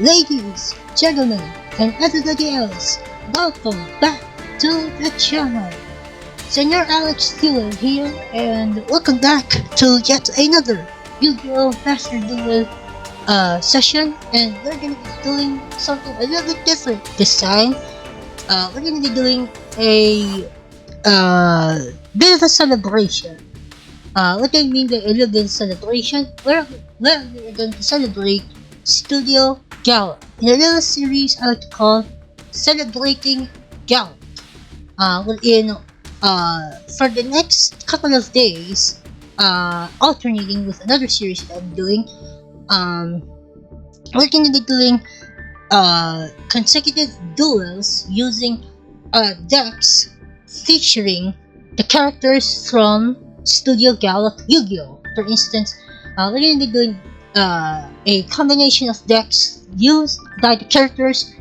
Ladies, gentlemen, and everybody else, welcome back to the channel. Senor Alex Fuel here, and welcome back to yet another Yu-Gi-Oh! Master Duel session, and we're gonna be doing something a little bit different this time. We're gonna be doing a bit of a celebration. What do I mean by a little bit of celebration? We're going to celebrate Studio Gallop in a little series I like to call Celebrating Gallop. Wherein for the next couple of days, alternating with another series that I'm doing, we're going to be doing consecutive duels using decks featuring the characters from Studio Gallop Yu-Gi-Oh! For instance, we're going to be doing a combination of decks used by the characters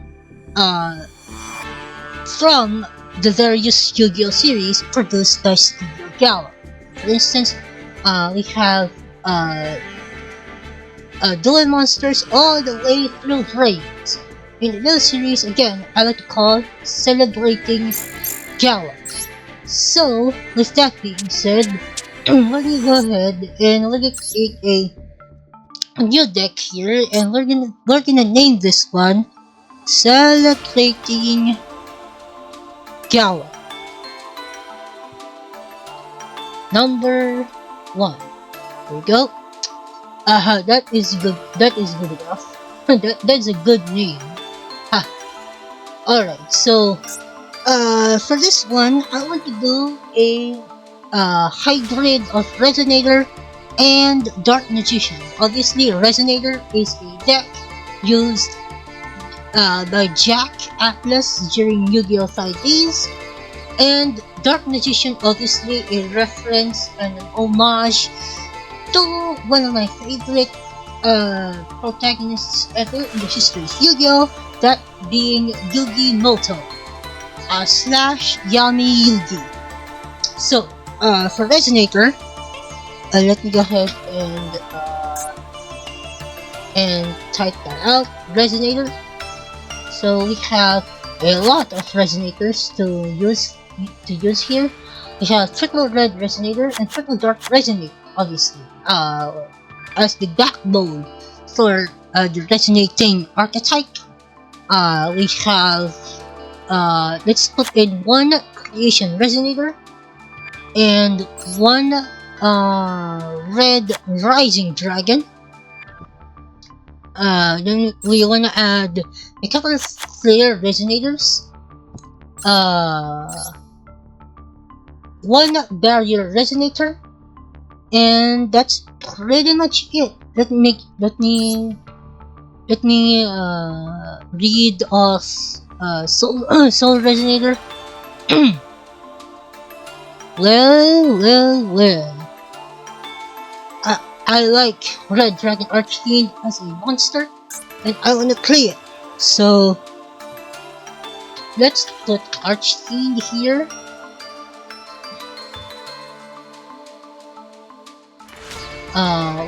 from the various Yu-Gi-Oh! Series produced by Studio Gallop. For instance, we have duel monsters all the way through raids. In this series, again, I like to call Celebrating Gallop. So, with that being said, let me go ahead and we're gonna create a new deck here, and we're gonna name this one Celebrating Gallop number 1. There we go. That is good. That is good enough. That's a good name. Alright, so for this one, I want to do a hybrid of Resonator and Dark Magician. Obviously, Resonator is a deck used by Jack Atlas during Yu-Gi-Oh! 5Ds, and Dark Magician obviously a reference and an homage to one of my favorite protagonists ever in the history of Yu-Gi-Oh! That being Yugi Muto slash Yami Yugi. So, for Resonator, let me go ahead and type that out. Resonator. So we have a lot of Resonators to use here. We have triple red Resonator and triple dark Resonator, obviously, as the backbone for the resonating archetype. We have let's put in one creation Resonator and one red rising dragon. Then we want to add a couple of flare Resonators, one barrier Resonator, and that's pretty much it. Let me read off Soul Resonator. Well. I like Red Dragon Archfiend as a monster, and I want to play it. So let's put Archfiend here.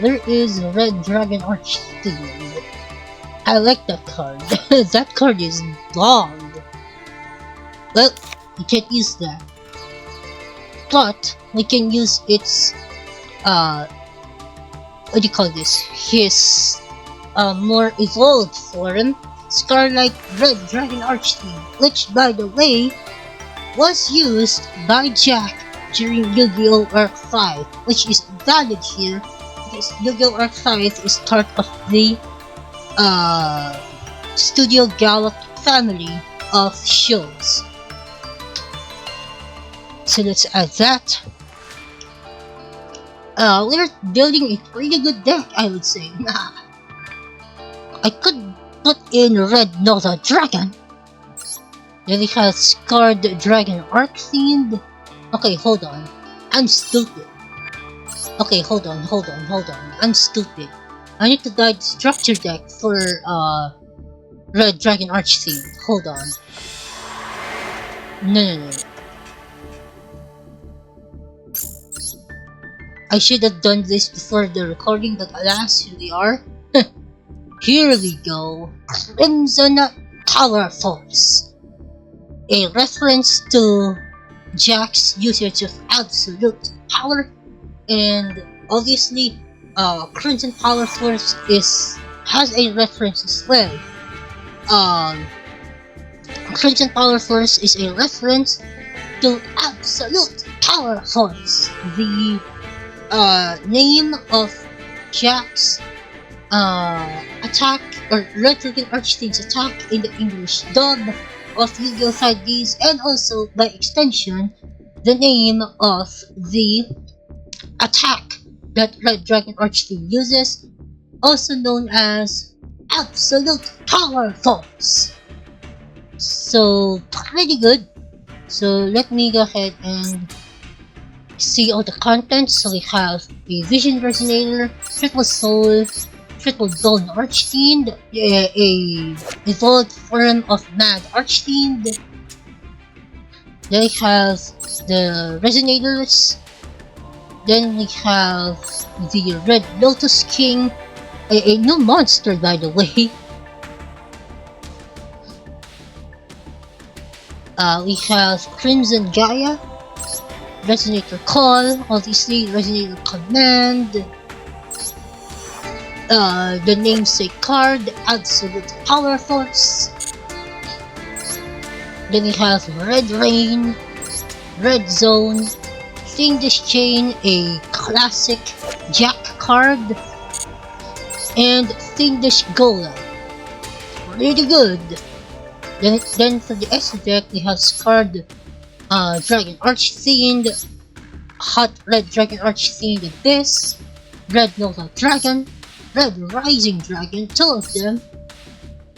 Where is Red Dragon Archfiend? I like that card. That card is long. Well, we can't use that, but we can use its what do you call this? His more evolved form, Scarlet Red Dragon Archfiend, which, by the way, was used by Jack during Yu-Gi-Oh! Arc 5, which is valid here because Yu-Gi-Oh! Arc 5 is part of the Studio Gallop family of shows. So let's add that. We're building a pretty good deck, I would say. I could put in Red Nova Dragon. Then we have Scarred Dragon Archfiend. Okay, hold on. I'm stupid. Okay, hold on. I'm stupid. I need to guide structure deck for Red Dragon Archfiend. Hold on. No. I should have done this before the recording, but alas, here we are. Here we go. Crimson Powerhouse. A reference to Jack's usage of absolute power, and obviously, Crimson Powerhouse has a reference as well. Crimson Powerhouse is a reference to Absolute Powerhouse, the name of Jack's attack, or Red Dragon Archfiend's attack in the English dub of Yu-Gi-Oh! 5Ds, and also by extension the name of the attack that Red Dragon Archfiend uses, also known as Absolute Power Force. So pretty good. So let me go ahead and see all the contents. So we have a Vision Resonator, Triple Soul, Triple Golden Archfiend, a evolved form of Mad Archfiend. Then we have the Resonators. Then we have the Red Lotus King, a new monster by the way. We have Crimson Gaia, Resonator Call, obviously Resonator Command, the namesake card, Absolute Power Force. Then we have Red Rain, Red Zone, Fiendish Chain, a classic Jack card, and Fiendish Golem. Really good. Then for the S deck, we have Scarred Dragon Archfiend, Hot Red Dragon Archfiend Abyss, Red Nova Dragon, Red Rising Dragon, two of them,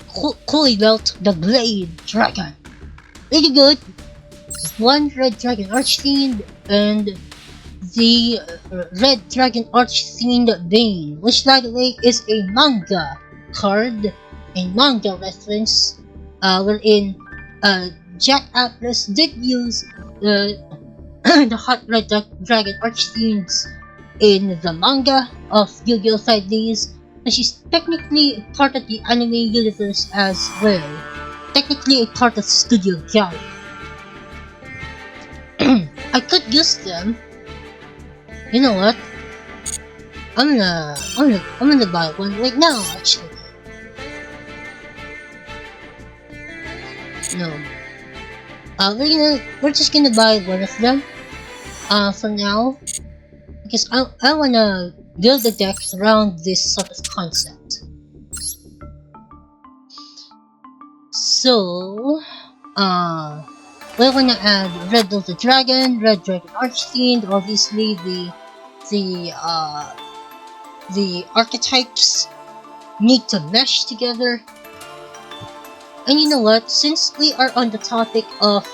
Holy Belt the Blade Dragon. Really good. One Red Dragon Archfiend and the Red Dragon Archfiend Bane, which by the way is a manga card, a manga reference, wherein Jack Atlas did use the Hot Red Dragon Archfiends in the manga of Yu-Gi-Oh! 5Ds, and she's technically part of the anime universe as well. Technically a part of Studio Gallop. I could use them. You know what? I'm gonna buy one right now actually. No. We're just gonna buy one of them. For now, because I wanna build a deck around this sort of concept. So, we're gonna add Red Delta Dragon, Red Dragon Archfiend, obviously the archetypes need to mesh together. And you know what, since we are on the topic of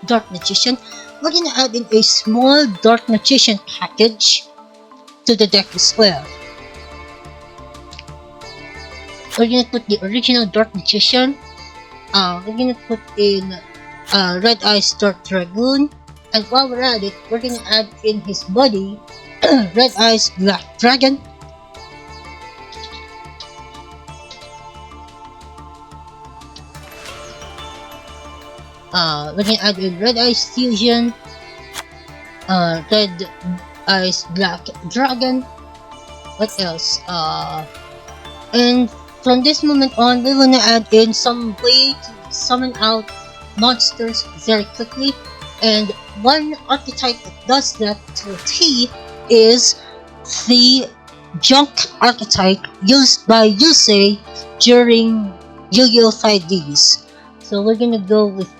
Dark Magician, we're gonna add in a small Dark Magician package to the deck as well. We're gonna put the original Dark Magician, we're gonna put in Red Eyes Dark Dragoon, and while we're at it, we're gonna add in his buddy, Red Eyes Black Dragon. We're gonna add in Red Eyes Fusion, Red Eyes Black Dragon. What else? And from this moment on, we wanna add in some way to summon out monsters very quickly, and one archetype that does that to a T is the Junk archetype used by Yusei during Yu-Gi-Oh! 5Ds. So we're gonna go with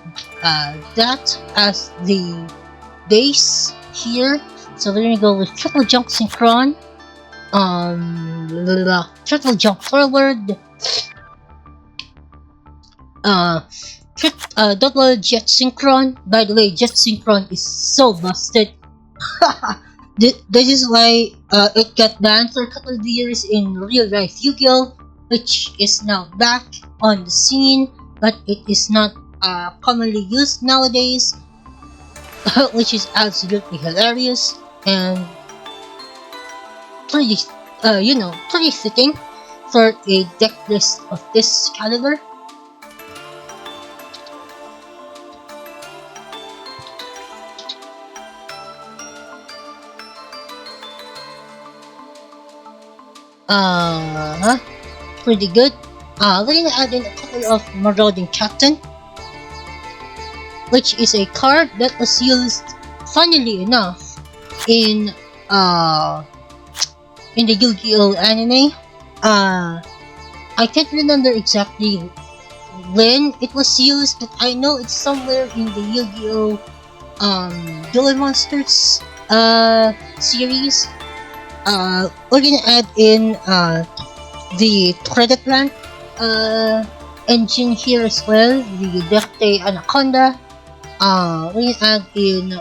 that as the base here. So we're gonna go with Triple Junk Synchron, Triple Junk Forward, double Jet Synchron. By the way, Jet Synchron is so busted. This is why it got banned for a couple of years in real life Yu-Gi-Oh!, which is now back on the scene, but it is not commonly used nowadays, which is absolutely hilarious and pretty, pretty fitting for a deck list of this caliber. Pretty good. We're gonna add in a couple of Marauding Captain, which is a card that was used, funnily enough, in the Yu-Gi-Oh anime. I can't remember exactly when it was used, but I know it's somewhere in the Yu-Gi-Oh Duel Monsters series. We're gonna add in the Credit Plant engine here as well, the Decte Anaconda. We're gonna add in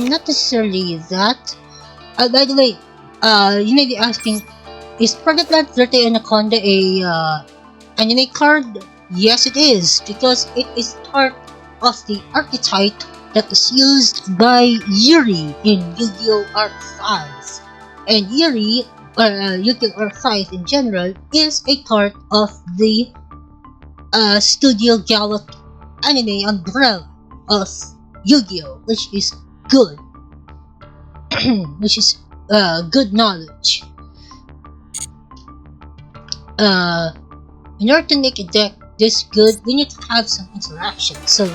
not necessarily that. By the way, you may be asking, is Credit Plant Decte Anaconda a anime card? Yes, it is, because it is part of the archetype that was used by Yuri in Yu-Gi-Oh! Arc 5. And Yuri, or Yu-Gi-Oh! Arc 5 in general, is a part of the Studio Gallop anime umbrella of Yu-Gi-Oh! Which is good. Which is good knowledge. In order to make a deck this good, we need to have some interaction. So,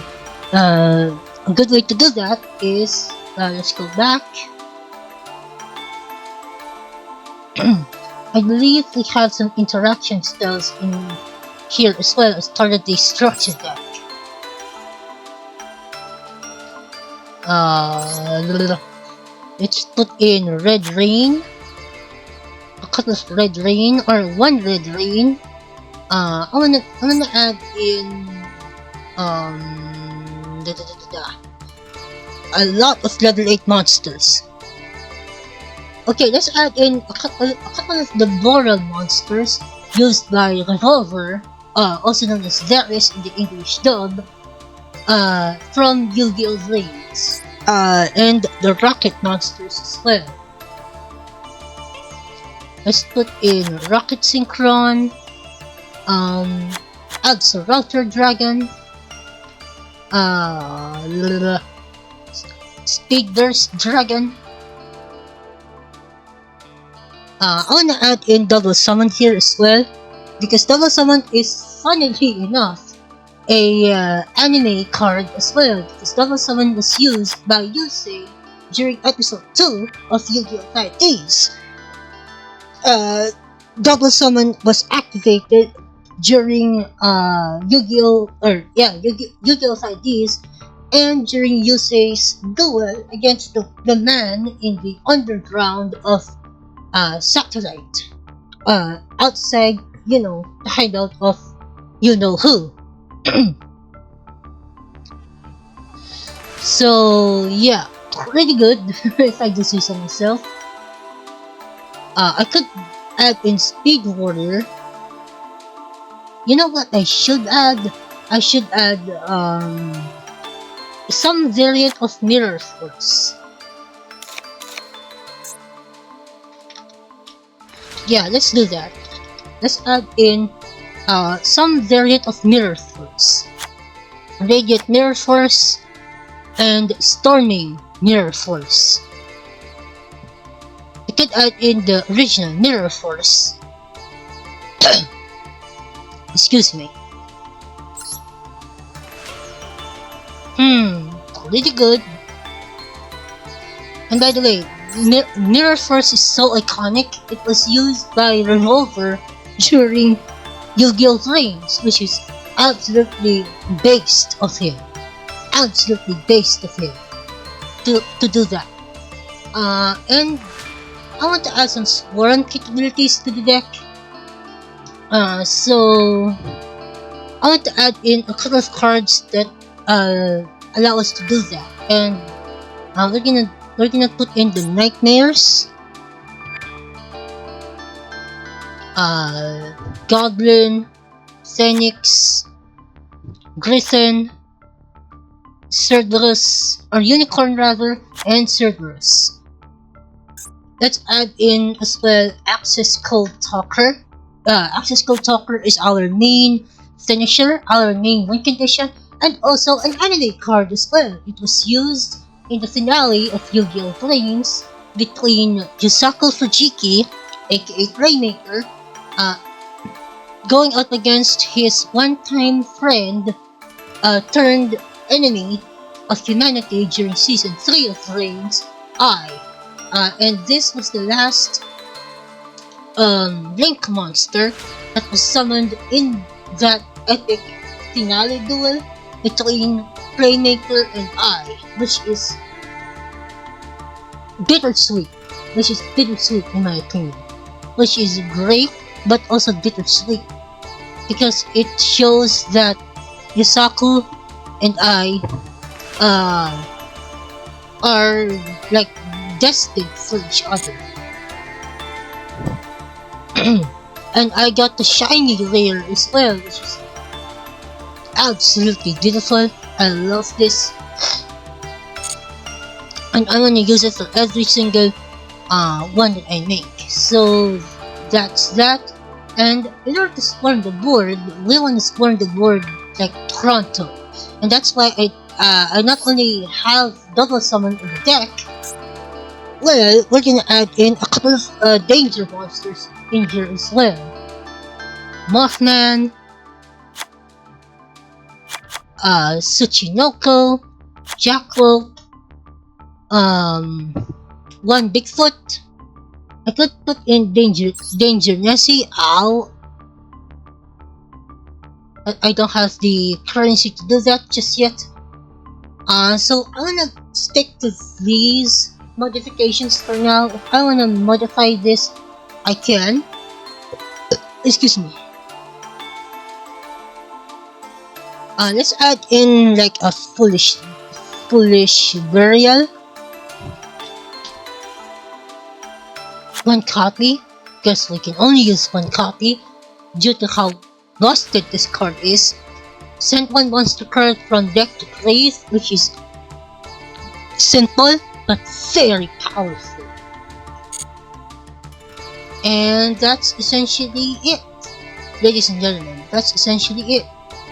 a good way to do that is, let's go back. I believe we have some interaction spells in here as well as part of the structure deck. Let's put in Red Rain, a couple of Red Rain, or one Red Rain. I'm gonna add in a lot of level 8 monsters. Okay, let's add in a couple of the Boral monsters used by Revolver, also known as Darius in the English dub, from Yu-Gi-Oh! Rings, and the Rocket monsters as well. Let's put in Rocket Synchron, Absol Dragon, Speed Burst Dragon. I wanna add in Double Summon here as well, because Double Summon is, funnily enough, a anime card as well, because Double Summon was used by Yusei during episode 2 of Yu-Gi-Oh! 5 Days. Double Summon was activated during Yu-Gi-Oh! Yu-Gi-Oh! 5 Days, and during Yusei's duel against the man in the underground of Satellite, outside, the hideout of you-know-who. So, yeah, pretty good, if I do say so myself. I could add in Speed Warrior. You know what I should add? I should add some variant of Mirror Force. Yeah, let's do that. Let's add in some variant of Mirror Force. Radiant Mirror Force and Storming Mirror Force. We could add in the original Mirror Force. Excuse me. Pretty good. And by the way, Mirror Force is so iconic, it was used by Revolver during Yu-Gi-Oh! Rings, which is absolutely based of him. Absolutely based of him to do that. And I want to add some Sworn capabilities to the deck. So I want to add in a couple of cards that allow us to do that, and we're gonna put in the Nightmares, Goblin, Phoenix, Griffin, Cerberus, or Unicorn rather, and Cerberus. Let's add in as well Access Code Talker. Access Code Talker is our main finisher, our main win condition, and also an anime card as well. It was used in the finale of Yu-Gi-Oh! Flames between Yusaku Fujiki, aka Rainmaker, going out against his one-time friend turned enemy of humanity during season 3 of Flames, and this was the last Link monster that was summoned in that epic finale duel between Playmaker and I, which is bittersweet. In my opinion. Which is great, but also bittersweet. Because it shows that Yusaku and I are like destined for each other. And I got the shiny rare as well, which is absolutely beautiful. I love this, and I'm gonna use it for every single one that I make. So that's that. And in order to swarm the board, we want to swarm the board like Toronto, and that's why I not only have double summon in the deck. Well, we're gonna add in a couple of danger monsters in here as well. Mothman, Tsuchinoko, Jackal, one Bigfoot. I could put in Danger Nessie. Ow. I don't have the currency to do that just yet. So I wanna stick to these modifications for now. If I wanna modify this, I can. Excuse me. Let's add in like a foolish burial. One copy, because we can only use one copy due to how busted this card is. Send one monster card from deck to place, which is simple but very powerful. And that's essentially it, ladies and gentlemen. That's essentially it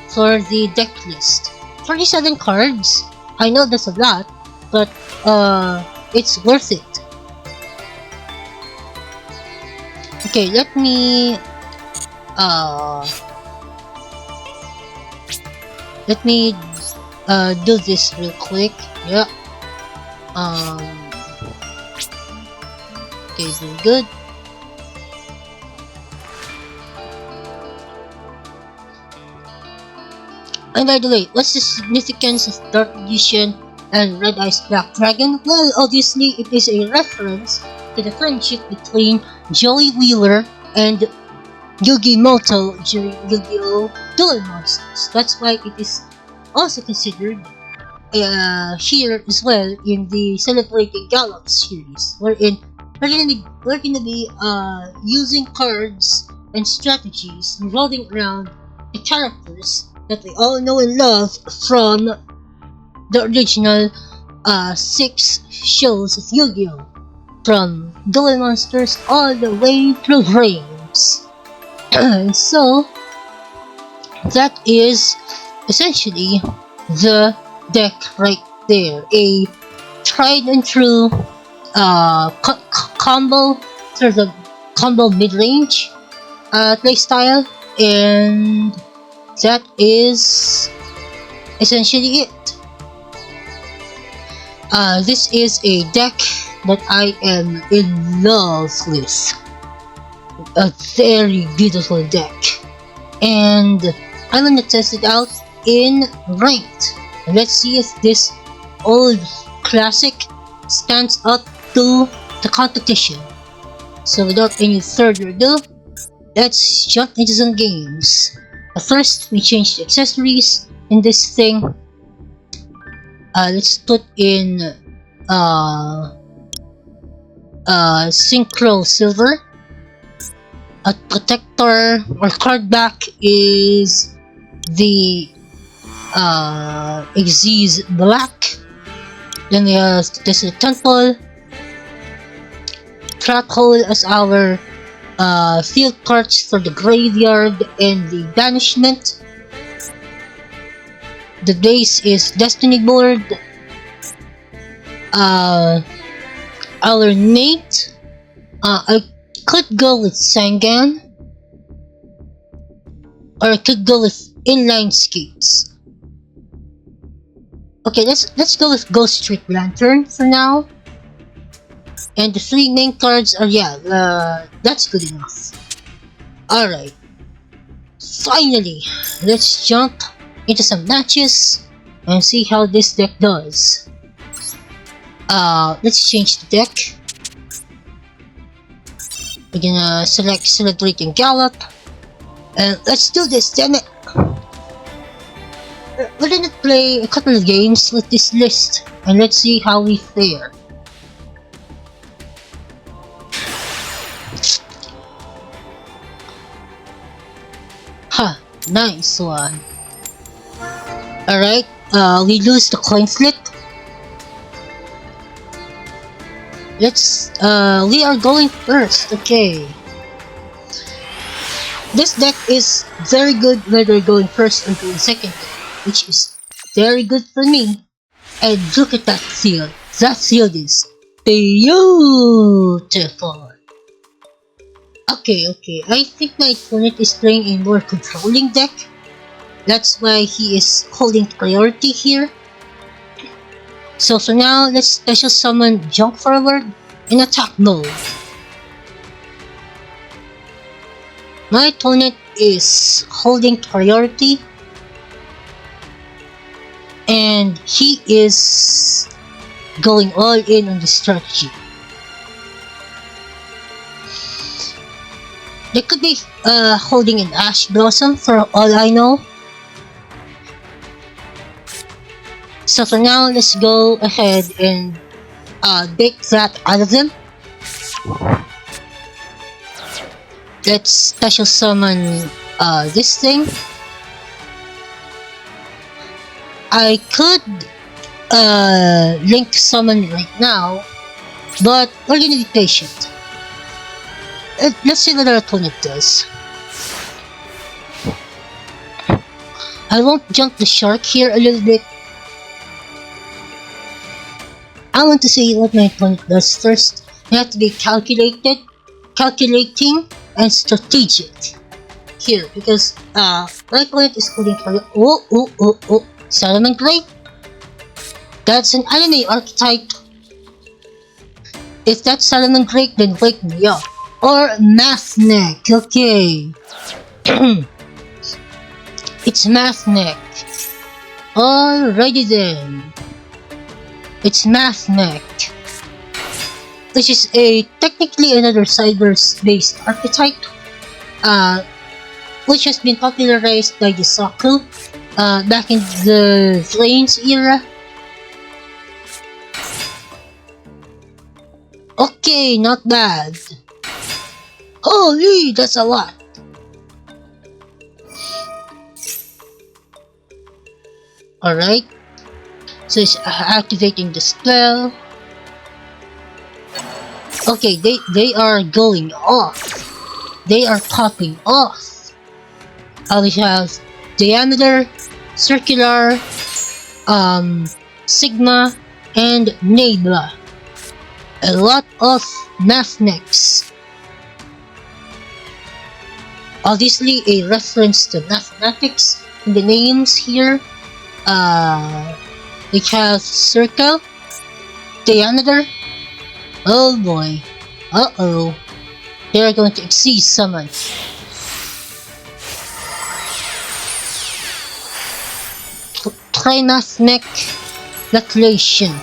for the deck list. 47 cards. I know that's a lot, but it's worth it. Okay, let me do this real quick. Yeah. Okay, very good. And by the way, what's the significance of Dark Magician and Red Eyes Black Dragon? Well, obviously, it is a reference to the friendship between Joey Wheeler and Yugi Muto during Yu-Gi-Oh! Duel Monsters. That's why it is also considered here as well in the Celebrating Gallop series, wherein we're gonna be using cards and strategies revolving around the characters that we all know and love from the original 6 shows of Yu-Gi-Oh! From Duel Monsters all the way through Frames. So that is essentially the deck right there. A tried and true combo, sort of combo mid-range playstyle, and that is essentially it. This is a deck that I am in love with. A very beautiful deck, and I'm gonna test it out in ranked. Let's see if this old classic stands up to the competition. So without any further ado, let's jump into some games. But first, we change the accessories in this thing. Let's put in Synchro Silver. A protector or card back is the Xyz Black. Then we have this Temple, Trap Hole as our field cards for the graveyard and the banishment. The base is Destiny board. Our Nate, I could go with Sangan, or I could go with Inline Skates. Okay, let's go with Ghost Street Lantern for now. And the 3 main cards are, that's good enough. Alright. Finally, let's jump into some matches and see how this deck does. Let's change the deck. We're gonna select Celebrating Gallop. And let's do this, damn it! We're gonna play a couple of games with this list, and let's see how we fare. Ha! Nice one. Alright, we lose the coin flip. We are going first, okay. This deck is very good whether going first or going second, which is very good for me. And look at that field. That field is beautiful. Okay, I think my opponent is playing a more controlling deck. That's why he is holding priority here. So for now, let's special summon Jump Forward in attack mode. My opponent is holding priority, and he is going all in on the strategy. They could be holding an Ash Blossom for all I know. So for now, let's go ahead and bake that out of them. Let's special summon this thing. I could link summon right now, but we're gonna be patient. Let's see what our opponent does. I won't jump the shark here a little bit. I want to see what my opponent does first. You have to be calculating, and strategic here, because my opponent is holding for Solomon Great. That's an anime archetype. If that's Solomon Great, then wake me up. Or Math Neck, okay. It's Math Neck. Alrighty then. It's Math Neck, which is technically another cyber-based archetype, which has been popularized by Yusaku back in the Flames era. Okay, not bad. Holy, that's a lot. Alright, so it's activating the spell. Okay, they are going off. They are popping off. We have Diameter, Circular, Sigma, and Nebula. A lot of Math Necks. Obviously a reference to mathematics in the names here. Which have Circle, Diameter. Oh boy. Uh-oh. They are going to exceed summon. Try Math Neck Declaration.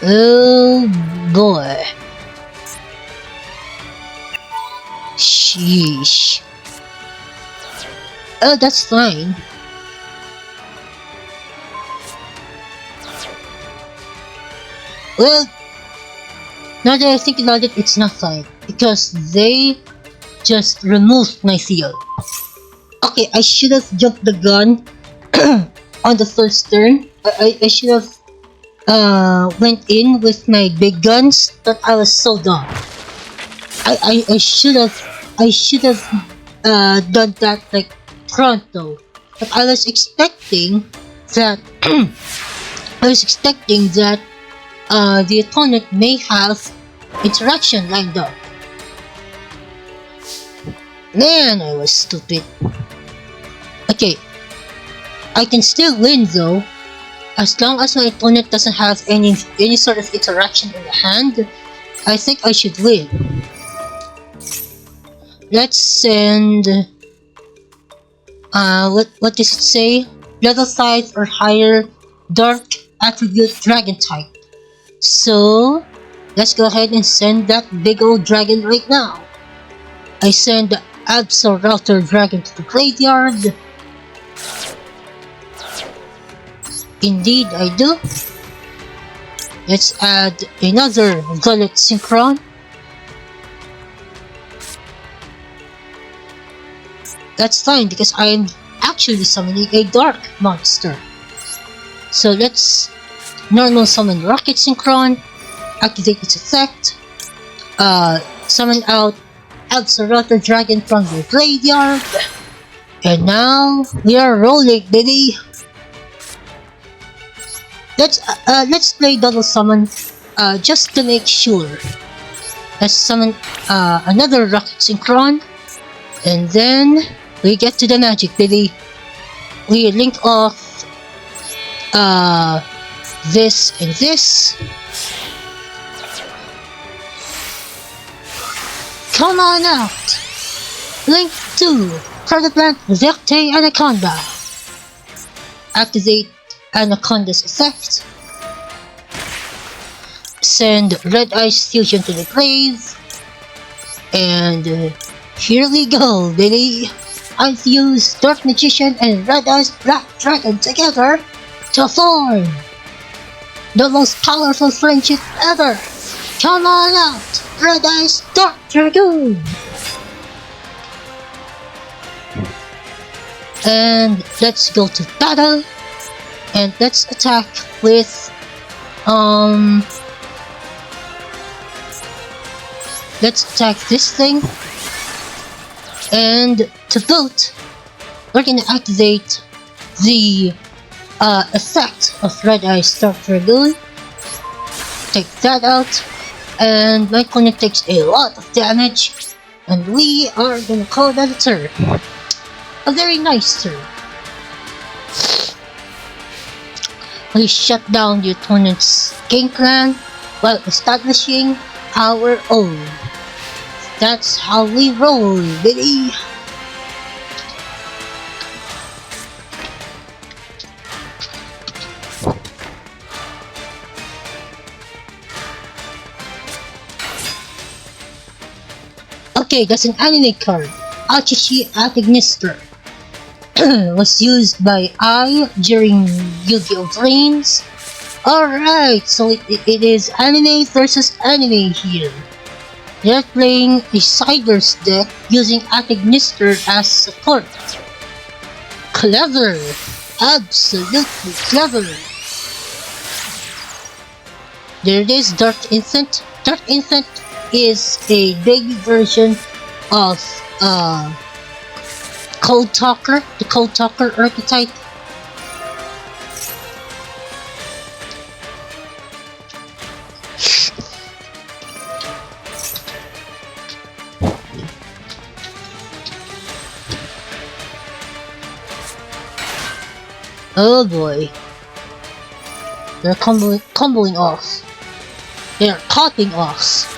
Oh boy. Sheesh. Oh, that's fine. Well, now that I think about it, it's not fine, because they just removed my field. Okay, I should have jumped the gun on the first turn. I should have went in with my big guns, but I was so dumb. I should have done that like pronto. But I was expecting that the opponent may have interaction lined up. Man, I was stupid. Okay, I can still win though, as long as my opponent doesn't have any sort of interaction in the hand. I think I should win. Let's send what does it say? Level 5 or higher dark attribute dragon type. So let's go ahead and send that big old dragon right now. I send the Absol dragon to the graveyard. Indeed I do. Let's add another Gullet Synchron. That's fine because I'm actually summoning a dark monster. So let's normal summon Rocket Synchron, activate its effect, summon out Absol dragon from the graveyard, and now we are rolling, baby. Let's play double summon just to make sure. Let's summon another Rocket Synchron, and then we get to the magic, baby. We link off this and this. Come on out! Link 2, Credit Plant Vecte Anaconda. Activate Anaconda's effect. Send Red Ice Fusion to the grave. And here we go, baby! I fuse Dark Magician and Red Ice Black Dragon together to form the most powerful friendship ever! Come on out, Red Ice Dark Dragoon! And let's go to battle, and let's attack with let's attack this thing, and to boot we're gonna activate the effect of Red Ice Dark Dragoon. Take that out, and my opponent takes a lot of damage, and we are gonna call that a turn. A very nice turn. We shut down the opponent's game plan while establishing our own. That's how we roll, baby! Okay, that's an anime card. Atagnister. Was used by I during Yu-Gi-Oh! Dreams. Alright, so it is anime versus anime here. They're playing a Siders deck using Atagnister as support. Clever! Absolutely clever! There it is, Dark Infant. Dark Infant is a baby version of Cold Talker, the Cold Talker archetype. Oh boy. They're comboing off. They're popping off.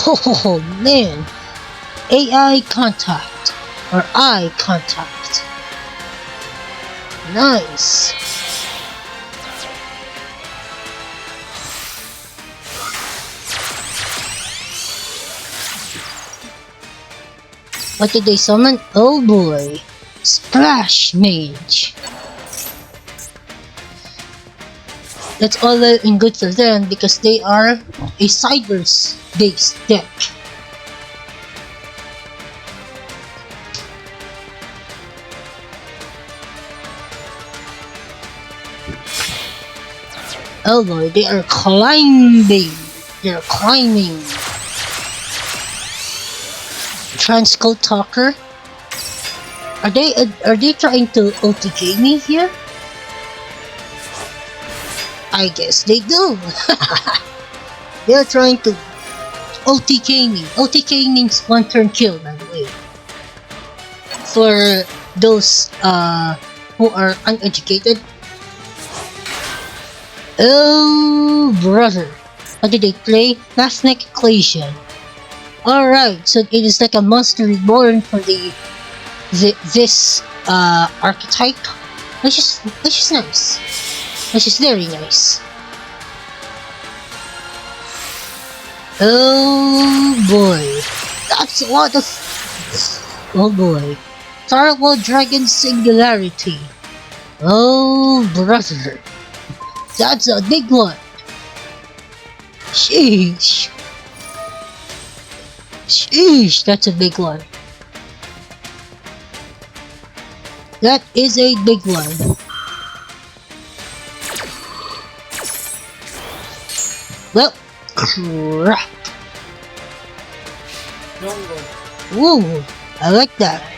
Oh man. AI contact. Or eye contact. Nice. What did they summon? Oh boy. Splash Mage. That's all well and good for them because they are a Siders based deck. Oh boy, they are climbing. They're climbing. Transcode Talker. Are they trying to OTK me here? I guess they do. They're trying to OTK me. OTK means one turn kill, by the way. For those who are uneducated. Oh brother. What did they play? Mathematic equation. Alright, so it is like a monster reborn for this archetype. Which is nice. Which is very nice. Oh boy. That's a lot of... Oh boy. Terrible Dragon Singularity. Oh brother. That's a big one. Sheesh. Sheesh, that's a big one. That is a big one. Well, crap. Woo, I like that.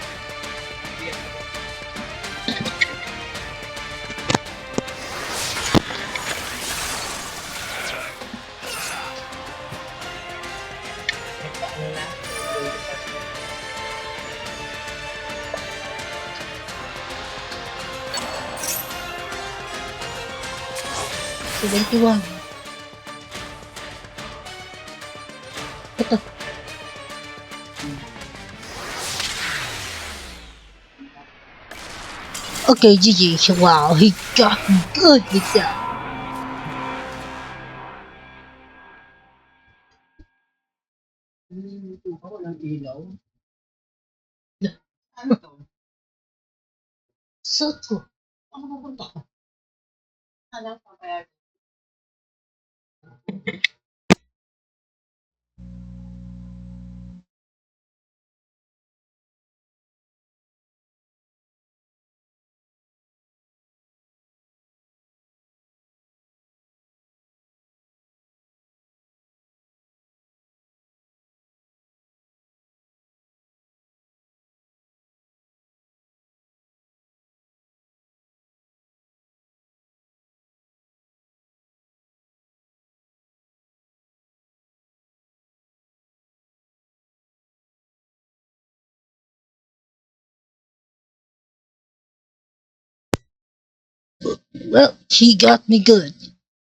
One. Ito. Okay, GG. Wow, he got good with that. So true. Well, he got me good.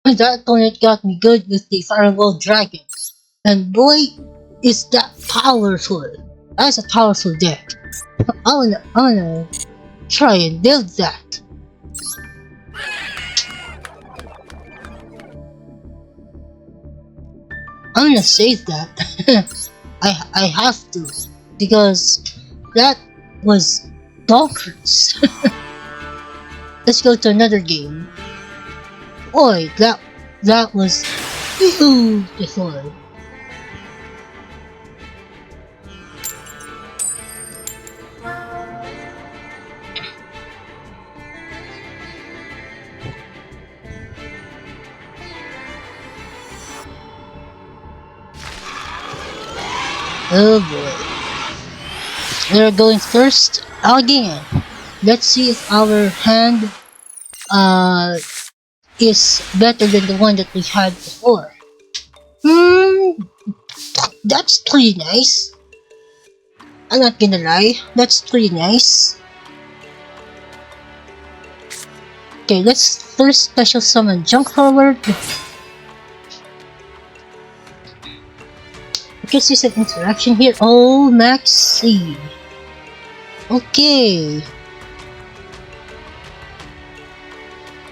That opponent got me good with the Firewall Dragon. And boy, is that powerful. That's a powerful deck. I wanna try and build that. I'm gonna save that. I have to, because that was bonkers. Let's go to another game. Boy, that was beautiful. Oh boy. We're going first again. Let's see if our hand is better than the one that we had before. That's pretty nice. I'm not gonna lie, that's pretty nice. Okay, let's first special summon Junk Forward. Okay, see some interaction here. Oh, Maxi. Okay.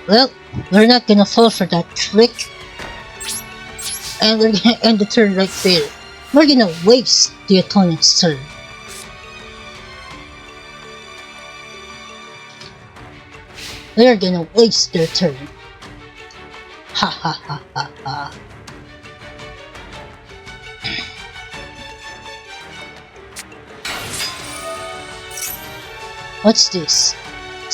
Well, we're not gonna fall for that trick. And we're gonna end the turn right there. We're gonna waste the opponent's turn. They're gonna waste their turn. Ha ha ha ha ha. What's this?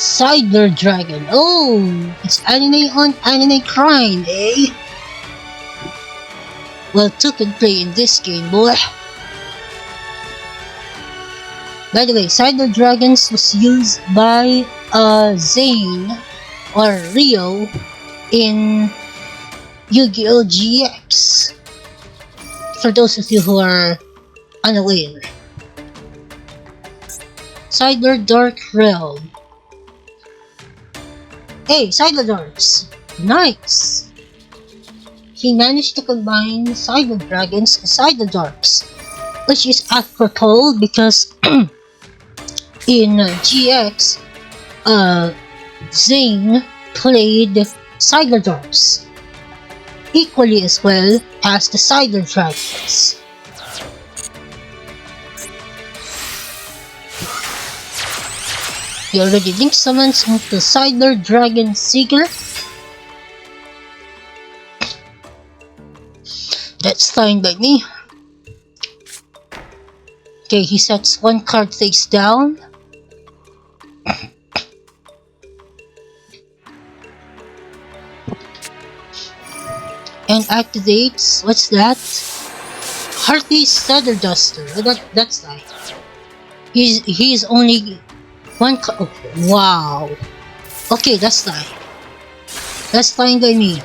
Cyber Dragon. Oh, it's anime on anime crime, eh? Well, two can play in this game, boy. By the way, Cyber Dragons was used by Zane or Rio in Yu-Gi-Oh! GX. For those of you who are unaware. Cyber Dark Realm. Hey, Cyber Darks! Nice! He managed to combine Cyber Dragons and Cyber Darks, which is apropos because in GX, Zane played Cyber Darks equally as well as the Cyber Dragons. He already linked summons into Cyber Dragon Seeker. That's fine by me. Okay, he sets one card face down. And activates, what's that? Hearty Feather Duster. That's nice. He's only one card. Oh, wow. Okay, that's fine. That's fine by me.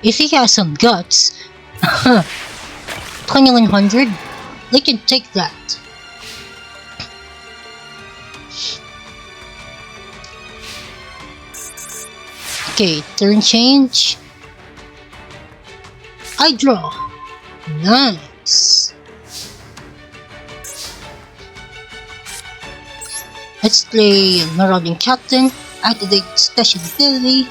If he has some guts, 2100, they can take that. Okay, turn change. I draw. Nice. Let's play Marauding Captain. Activate special ability.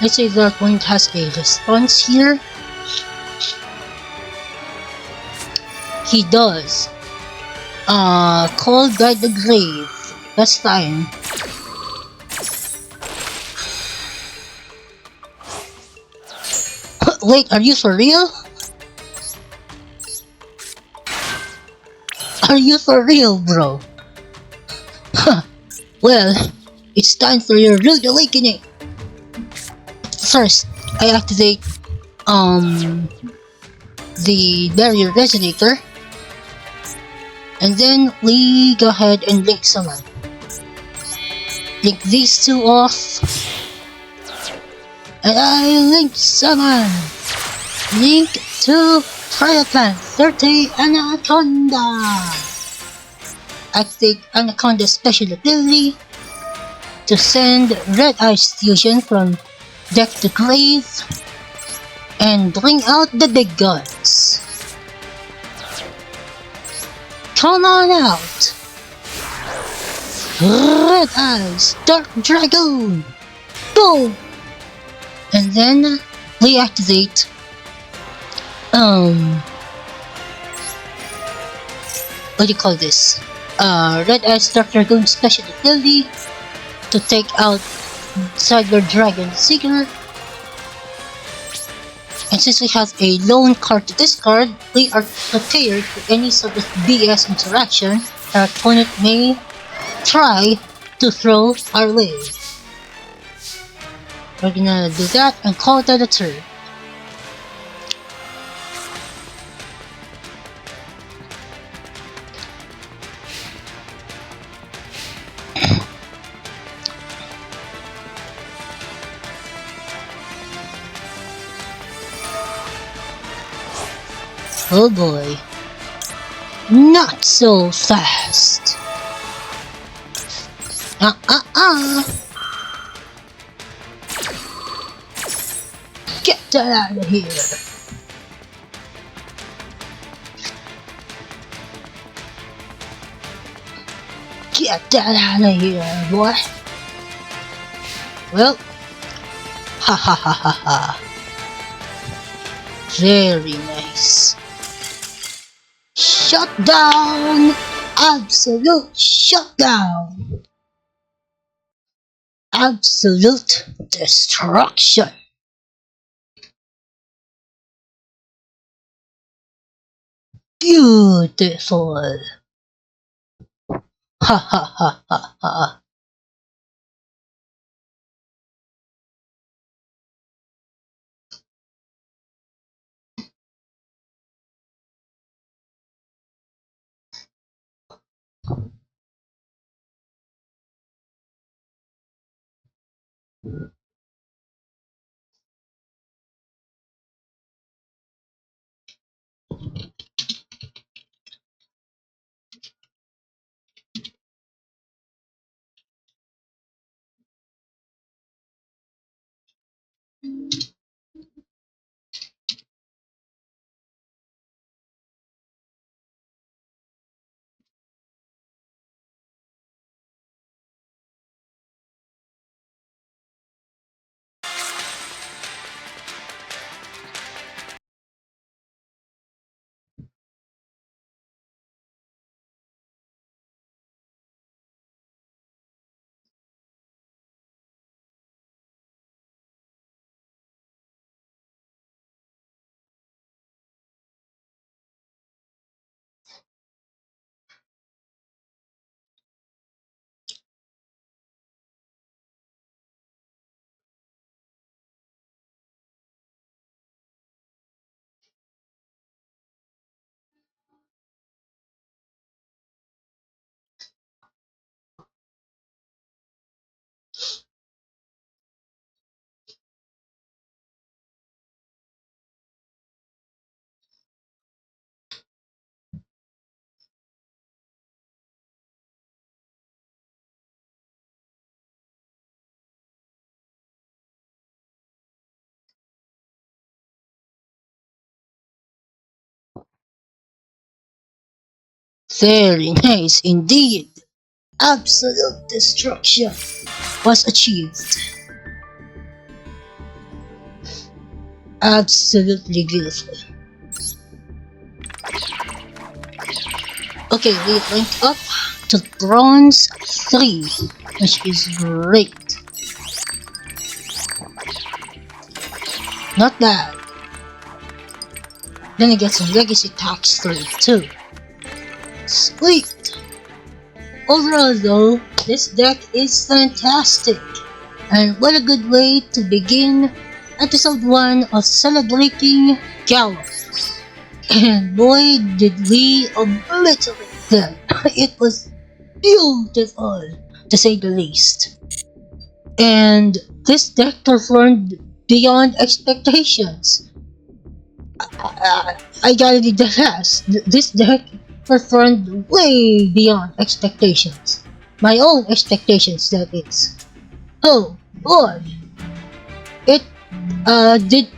Let's say that one has a response here. He does. Called by the grave. That's fine. Wait, are you for real? Are you for real, bro? Well, it's time for your rude awakening. First, I activate the barrier resonator, and then we go ahead and link summon. Link these two off, and I link summon. Link to Fire Plant 30 Anaconda. Activate Anaconda special ability to send Red Eyes Fusion from deck to grave and bring out the big guns. Come on out! Red Eyes Dark Dragon! Boom! And then we activate what do you call this? Red Eyes Dark Dragon special ability to take out Cyber Dragon Seeker. And since we have a lone card to discard, we are prepared for any sort of BS interaction our opponent may try to throw our way. We're gonna do that and call it a turn. Oh boy. Not so fast. Get that out of here. Get that out of here, boy. Well, ha ha ha ha ha. Very nice. Shutdown! Absolute shutdown! Absolute destruction! beautiful. Ha ha ha ha ha. Very nice indeed. Absolute destruction was achieved. Absolutely beautiful. Okay, we went up to bronze 3, which is great. Not bad. Then I get some legacy tax 3 too. Sweet! Overall though, this deck is fantastic. And what a good way to begin episode 1 of Celebrating Gallop. And boy did we obliterate them. It was beautiful to say the least. And this deck performed beyond expectations. I gotta be the last. This deck performed way beyond expectations. My own expectations, that is. Oh boy! It did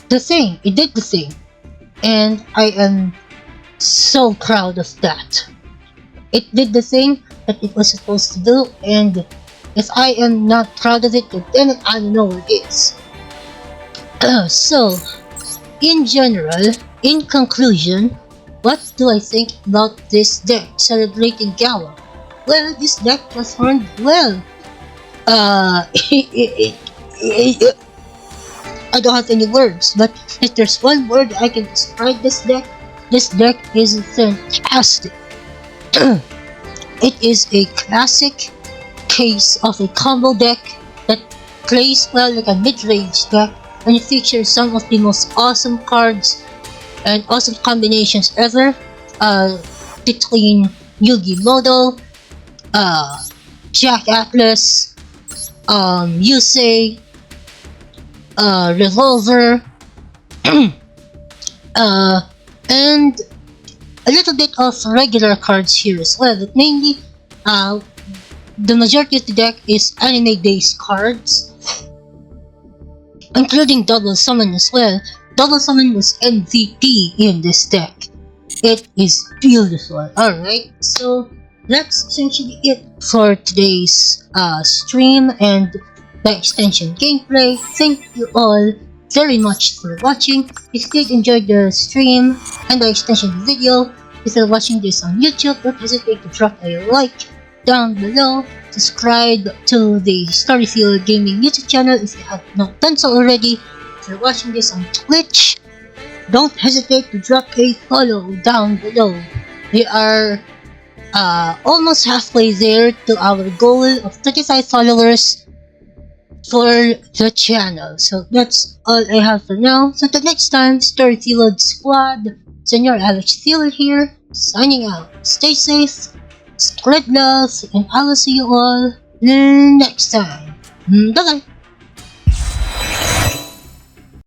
the thing. It did the thing. And I am so proud of that. It did the thing that it was supposed to do, and if I am not proud of it, then I don't know what it is. So, in general, in conclusion, what do I think about this deck, Celebrating Gallop? Well, this deck performed well. I don't have any words, but if there's one word I can describe this deck is fantastic. It is a classic case of a combo deck that plays well like a mid-range deck, and it features some of the most awesome cards and awesome combinations ever between Yugi Muto, Jack Atlas, Yusei, Revolver, and a little bit of regular cards here as well, but mainly the majority of the deck is anime based cards, including Double Summon as well. Double Summon was MVP in this deck. It is beautiful. Alright, so that's essentially it for today's stream and by extension gameplay. Thank you all very much for watching. If you did enjoy the stream and by extension the video, if you're watching this on YouTube, don't hesitate to drop a like down below. Subscribe to the StoryFueled Gaming YouTube channel if you have not done so already. If you're watching this on Twitch, don't hesitate to drop a follow down below. We are almost halfway there to our goal of 35 followers for the channel. So that's all I have for now. So until next time, StoryFueled Squad, Senor Alex Fuel here, signing out. Stay safe, spread love, and I will see you all next time. Bye bye.